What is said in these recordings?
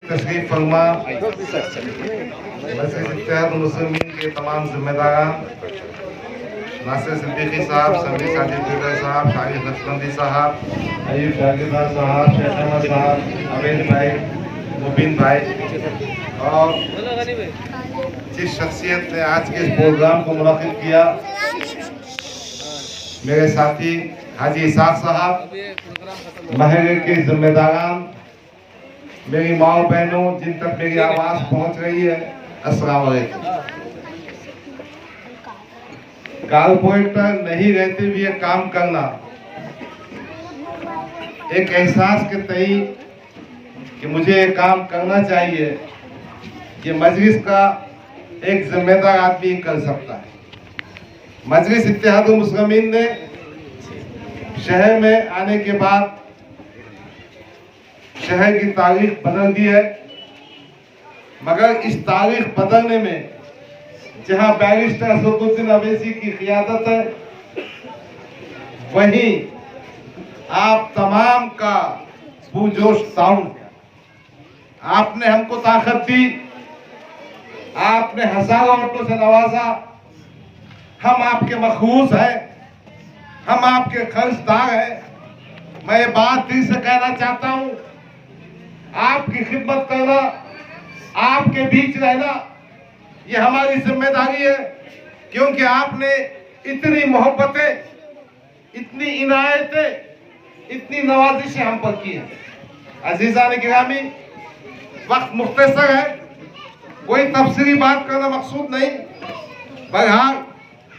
तशरीफ फरमा इत्तेहाद मुस्लिमीन के तमाम जिम्मेदारान नासिर सिद्दीकी साहब, समीर साजिद साहब, शाहिद नक्शबंदी साहब, अयूब जागीरदार साहब, शेख अहमद साहब, अवेद भाई, मुबीन भाई और जिस शख्सियत ने आज के इस प्रोग्राम को मुनक़िद किया, मेरे साथी हाजी इसाक साहब, महल के जिम्मेदारान, मेरी माओ बहनों जिन तक मेरी आवाज पहुंच रही है, अस्सलाम वालेकुम। कारपोरेटर नहीं रहते हुए काम करना एक एहसास के तई कि मुझे ये काम करना चाहिए, ये मजलिस का एक जिम्मेदार आदमी कर सकता है। मजलिस इत्तेहाद मुस्लिमीन ने शहर में आने के बाद शहर की तारीख बदल दी है, मगर इस तारीख बदलने में जहां बैरिस्टर असदुद्दीन अवैसी की क़ियादत है, वहीं आप तमाम का पुरजोश ताउन है। आपने हमको ताकत दी, आपने हजारों औरतों से नवाजा, हम आपके मखबूस हैं, हम आपके कर्जदार हैं। मैं ये बात दिल से कहना चाहता हूं, आपकी खिदमत करना, आपके बीच रहना, ये हमारी जिम्मेदारी है, क्योंकि आपने इतनी मोहब्बतें, इतनी इनायतें, इतनी नवाजिशें हम पर की हैं। अजीज़ान गिरामी, वक्त मुख्तसर है, कोई तफसीली बात करना मकसूद नहीं। बहरहाल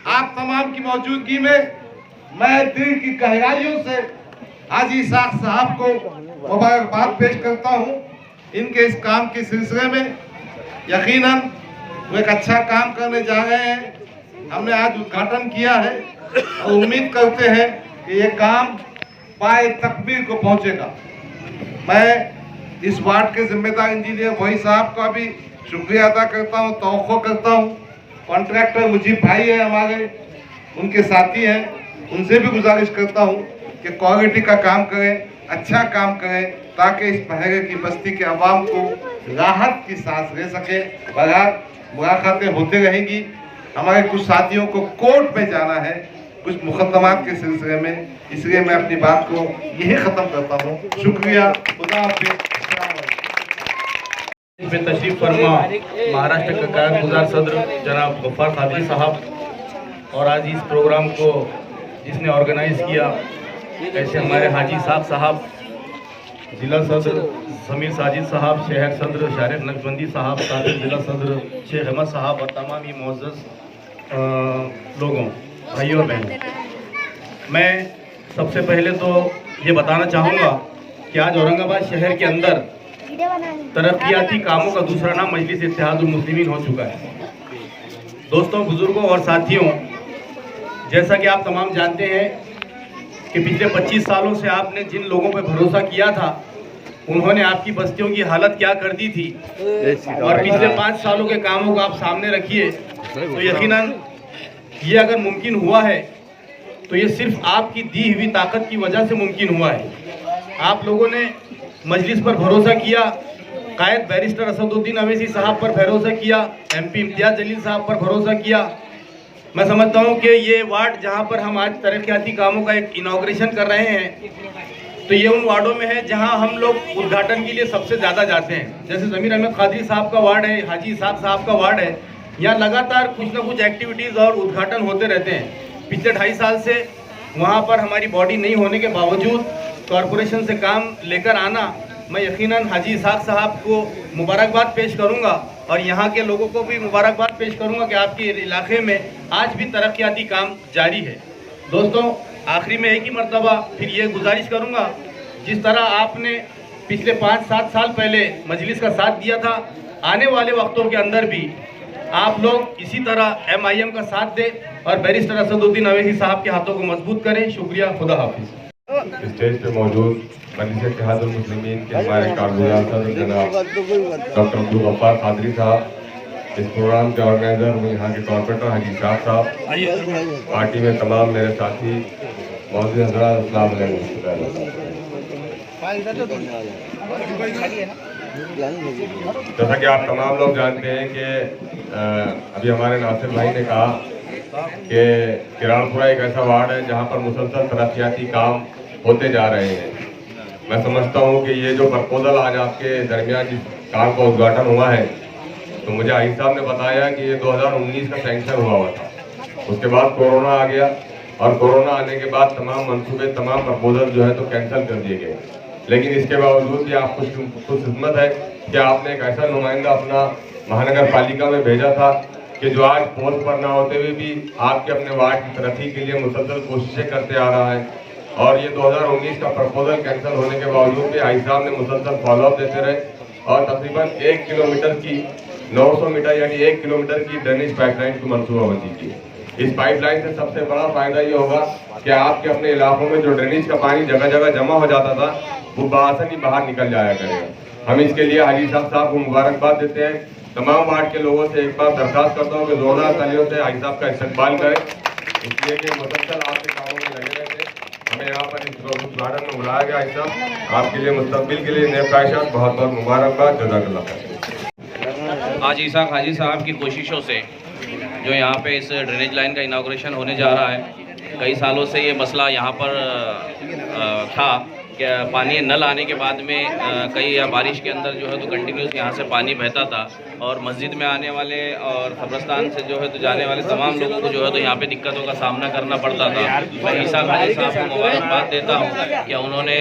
आप तमाम की मौजूदगी में मैं दिल की गहराइयों से हाजी इसाक साहब को मुबारकबाद पेश करता हूँ इनके इस काम के सिलसिले में। यकीनन वो एक अच्छा काम करने जा रहे हैं। हमने आज उद्घाटन किया है और उम्मीद करते हैं कि ये काम पाए तकमील को पहुंचेगा। मैं इस वार्ड के जिम्मेदार इंजीनियर वही साहब का भी शुक्रिया अदा करता हूं, तवक्को करता हूं। कॉन्ट्रैक्टर मुजीब भाई है हमारे, उनके साथी हैं, उनसे भी गुजारिश करता हूं कि क्वालिटी का काम करें, अच्छा काम करें, ताकि इस महल की बस्ती के अवाम को राहत की सांस ले सके। बहरहाल मुलाकातें होती रहेंगी। हमारे कुछ साथियों को कोर्ट में जाना है कुछ मुकदमात के सिलसिले में, इसलिए मैं अपनी बात को यही ख़त्म करता हूँ। शुक्रिया, खुदा हाफिज़। इसमें तशरीफ फरमा महाराष्ट्र के कारगुजार सदर जनाब गफ्फार कादरी साहब, और आज इस प्रोग्राम को जिसने ऑर्गेनाइज किया ऐसे हमारे हाजी साहब, जिला सदर समीर साजिद साहब, शहर सदर शारिक नक्शबंदी साहब, साबिक जिला सदर शेख अहमद साहब और तमाम ही मुअज़्ज़ज़ लोगों, भाइयों और बहनों, मैं सबसे पहले तो ये बताना चाहूँगा कि आज औरंगाबाद शहर के अंदर तरक्याती कामों का दूसरा नाम मजलिस इत्तेहादुल मुस्लिमीन हो चुका है। दोस्तों, बुजुर्गों और साथियों, जैसा कि आप तमाम जानते हैं कि पिछले 25 सालों से आपने जिन लोगों पर भरोसा किया था, उन्होंने आपकी बस्तियों की हालत क्या कर दी थी, और पिछले 5 सालों के कामों को आप सामने रखिए तो यकीनन ये अगर मुमकिन हुआ है तो ये सिर्फ आपकी दी हुई ताकत की वजह से मुमकिन हुआ है। आप लोगों ने मजलिस पर भरोसा किया, कायद बैरिस्टर असदुद्दीन अवैसी साहब पर भरोसा किया, MP इम्तियाज जलील साहब पर भरोसा किया। मैं समझता हूँ कि ये वार्ड जहाँ पर हम आज तरक्याती कामों का एक इनॉग्रेशन कर रहे हैं, तो ये उन वार्डों में है जहाँ हम लोग उद्घाटन के लिए सबसे ज़्यादा जाते हैं। जैसे ज़मीर अहमद कादरी साहब का वार्ड है, हाजी इसाक साहब का वार्ड है, यहाँ लगातार कुछ ना कुछ एक्टिविटीज़ और उद्घाटन होते रहते हैं। पिछले 2.5 साल से वहाँ पर हमारी बॉडी नहीं होने के बावजूद कॉरपोरेशन से काम लेकर आना, मैं यकीनन हाजी इसाक साहब को मुबारकबाद पेश करूँगा और यहाँ के लोगों को भी मुबारकबाद पेश करूँगा कि आपके इलाके में आज भी तरक्याती काम जारी है। दोस्तों, आखिरी में एक ही मर्तबा फिर ये गुजारिश करूँगा, जिस तरह आपने पिछले 5-7 साल पहले मजलिस का साथ दिया था, आने वाले वक्तों के अंदर भी आप लोग इसी तरह MIM का साथ दें और बैरिस्टर असदुद्दीन अवैसी साहब के हाथों को मजबूत करें। शुक्रिया, खुदा हाफिज़। स्टेज पे मौजूद मजलिस इत्तेहादुल मुस्लिमीन के हमारे कारगुजार सदर जनाब डॉक्टर अब्दुल गफ्फार कादरी साहब, इस प्रोग्राम के ऑर्गेनाइजर यहाँ के कॉर्पोरेटर हाजी इसाक साहब, पार्टी में तमाम मेरे साथी मौजूद हज़रात, अस्सलाम वालेकुम। जैसा कि आप तमाम लोग जानते हैं कि अभी हमारे नासिर भाई ने कहा कि किराणपुरा एक ऐसा वार्ड है जहां पर मुसलसल तरक्याती काम होते जा रहे हैं। मैं समझता हूं कि ये जो प्रपोजल आज आपके दरमियान जिस काम का उद्घाटन हुआ है, तो मुझे आई साहब ने बताया कि ये 2019 का सैंक्शन हुआ था। उसके बाद कोरोना आ गया और कोरोना आने के बाद तमाम मंसूबे, तमाम प्रपोजल जो है तो कैंसिल कर दिए गए। लेकिन इसके बावजूद भी आप खुशकिस्मत है कि आपने एक ऐसा नुमाइंदा अपना महानगर पालिका में भेजा था कि जो आज पोस्ट पर ना होते हुए भी आपके अपने वार्ड की तरक्की के लिए मुसलसल कोशिशें करते आ रहा है। और ये 2019 का प्रपोजल कैंसिल होने के बावजूद भी आई साहब ने मुसलसल फॉलोअप देते रहे और तकरीबन 1 किलोमीटर की 900 मीटर यानी 1 किलोमीटर की ड्रेनेज पाइपलाइन की मनसूबाबंदी की। इस पाइपलाइन से सबसे बड़ा फायदा ये होगा कि आपके अपने इलाकों में जो ड्रेनेज का पानी जगह जगह जमा हो जाता था वो बासानी बाहर निकल जाया करेगा। हम इसके लिए हाजी साहब को मुबारकबाद देते हैं। तमाम वार्ड के लोगों से एक बार दरखास्त करता हूँ कि जोरदार तालियों से हाजी साहब का इस्तकबाल करें, इसलिए कि मुसलसल आपके कामों में लगे रहे थे। हमें यहाँ पर इस उद्घाटन में बुलाया गया। हाजी साहब आपके लिए मुस्तकबिल के लिए नेक ख्वाहिशात, बहुत बहुत मुबारकबाद, जज़ाकल्लाह। आज इसाक हाजी साहब की कोशिशों से जो यहाँ पे इस ड्रेनेज लाइन का इनाग्रेशन होने जा रहा है, कई सालों से ये मसला यहाँ पर था कि पानी नल आने के बाद में कई या बारिश के अंदर जो है तो कंटिन्यूस यहाँ से पानी बहता था और मस्जिद में आने वाले और कब्रस्तान से जो है तो जाने वाले तमाम लोगों को जो है तो यहाँ पे दिक्कतों का सामना करना पड़ता था। मैं इसाक हाजी साहब को मुबारकबाद देता हूँ कि उन्होंने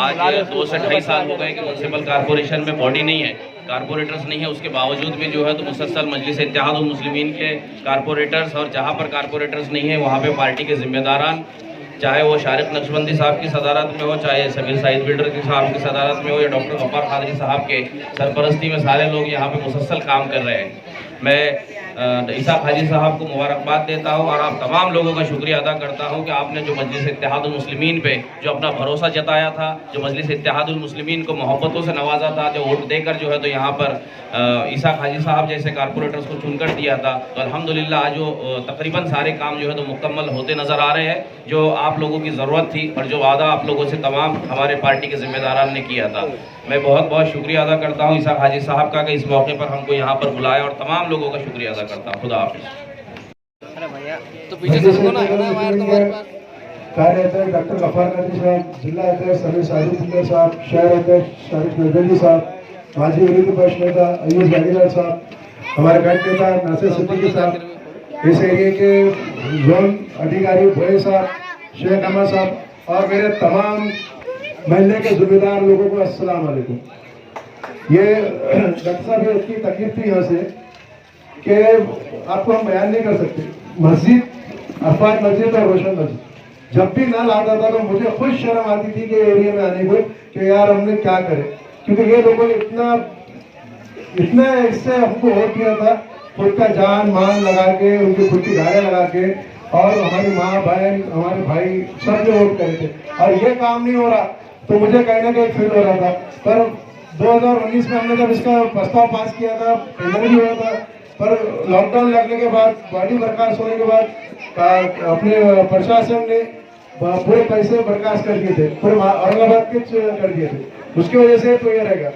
आज 2 से 2.5 साल हो गए कि म्यूनसिपल कॉरपोरेशन में बॉडी नहीं है, कारपोरेटर्स नहीं है, उसके बावजूद भी जो है तो मुसलसल मजलिस इत्तेहादुल मुस्लिमीन के कारपोरेटर्स और जहाँ पर कारपोरेटर्स नहीं है वहाँ पे पार्टी के जिम्मेदारान, चाहे वो शारिक नक्शबंदी साहब की सदारत में हो, चाहे समीर साइद बिल्डर की साहब की सदारत में हो, या डॉक्टर गफ्फार खादरी साहब के सरपरस्ती में सारे लोग यहाँ पे मुसलसल काम कर रहे हैं। मैं इसाक हाजी साहब को मुबारकबाद देता हूँ और आप तमाम लोगों का शुक्रिया अदा करता हूँ कि आपने जो मजलिस इत्तेहादुल मुस्लिमीन पे जो अपना भरोसा जताया था, जो मजलिस इत्तेहादुल मुस्लिमीन को मोहब्बतों से नवाजा था, जो वोट देकर जो है तो यहाँ पर इसाक हाजी साहब जैसे कारपोरेटर्स को चुनकर दिया था, तो अल्हम्दुलिल्लाह आज जो तकरीबन सारे काम जो है तो मुकम्मल होते नज़र आ रहे हैं। जो आप लोगों की ज़रूरत थी और जो वादा आप लोगों से तमाम हमारे पार्टी के जिम्मेदारान ने किया था, मैं बहुत बहुत शुक्रिया अदा करता हूँ इसाक हाजी साहब का कि इस मौके पर हमको यहाँ पर बुलाया और तमाम लोगों का शुक्रिया अदा करता हूँ। खुदा हाफिज़। कार्याध्यक्ष डॉक्टर गफ्फार खादरी साहब, जिला अध्यक्ष समीर साइद बिल्डर साहब, शहर अध्यक्ष शारिक नक्शबंदी साहब, माजी विरोधी पक्ष नेता अयूब जागीरदार साहब, हमारे गढ़ नेता नासिर सिद्दीकी साहब, इस एरिए के जोन अधिकारी भोए साहब, शेख अहमद साहब और मेरे तमाम महल्ले के जिम्मेदार लोगों को अस्सलाम वालेकुम। ये डॉक्टर साहब ये इतनी तकलीफ थी यहाँ से कि आपको हम बयान नहीं कर सकते। मस्जिद, अफवाज मस्जिद और रोशन मस्जिद, जब भी नल आता था तो मुझे खुद शर्म आती थी कि एरिया में आने को कि यार हमने क्या करे, क्योंकि ये लोगों ने इतना इससे हमको वोट दिया था, खुद का जान मान लगा के, उनकी खुद की गाड़ियाँ लगा के, और हमारी माँ बहन हमारे भाई सब जो वोट करे थे, और ये काम नहीं हो रहा तो मुझे कहीं ना कहीं फील हो रहा था। पर 2019 में हमने जब इसका प्रस्ताव पास किया था, टेंडर भी हुआ था, पर लॉकडाउन लगने के बाद, बॉडी बर्खास्त होने के बाद अपने प्रशासन ने पूरे पैसे बर्खास्त कर दिए थे, पूरे औरंगाबाद के कर दिए थे, उसकी वजह से तो ये रहेगा।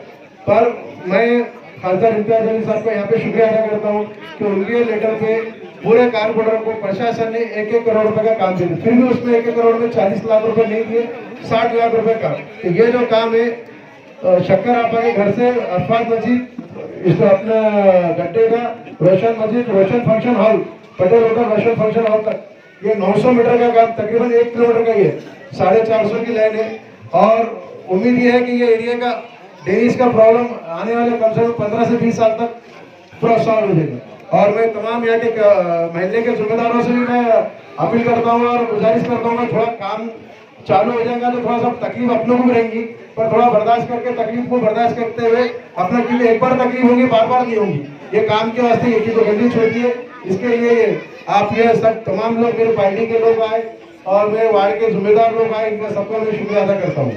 पर मैं खासदार इम्तियाज अली साहब का यहाँ पे शुक्रिया अदा करता हूँ कि उनके लेटर पे पूरे कारपोरेटर को प्रशासन ने 1-1 करोड़ रुपए का काम दिया, फिर भी उसमें 1-1 करोड़ में 40 लाख रुपए नहीं दिए, 60 लाख रुपए का। तो ये जो काम है शक्कर आपा के घर से अरफात मस्जिद, इस अपना गड्ढे का रोशन मस्जिद, रोशन फंक्शन हॉल, पटेल होटल रोशन फंक्शन हॉल तक, ये 900 मीटर का काम तकरीबन 1 किलोमीटर का ही है, 450 की लाइन है। और उम्मीद ये है कि ये एरिया का ड्रेनेज का प्रॉब्लम आने वाले कम से कम 15 से 20 साल तक पूरा सॉल्व हो जाएगा। और मैं तमाम यहाँ के महल्ले के जिम्मेदारों से भी मैं अपील करता हूँ और गुजारिश करता हूँ कि थोड़ा काम चालू हो जाएगा तो थोड़ा सा तकलीफ अपनों को भी रहेंगी, पर थोड़ा बर्दाश्त करके, तकलीफ को बर्दाश्त करते हुए अपना, क्योंकि एक बार तकलीफ होगी, बार बार नहीं होगी। ये काम के वास्ते एक ही तो गंदी छोड़ती है, इसके लिए आप ये सब तमाम लोग मेरे पार्टी के लोग आए और मेरे वार्ड के जिम्मेदार लोग आए, इनका सबका मैं शुक्रिया अदा करता हूँ।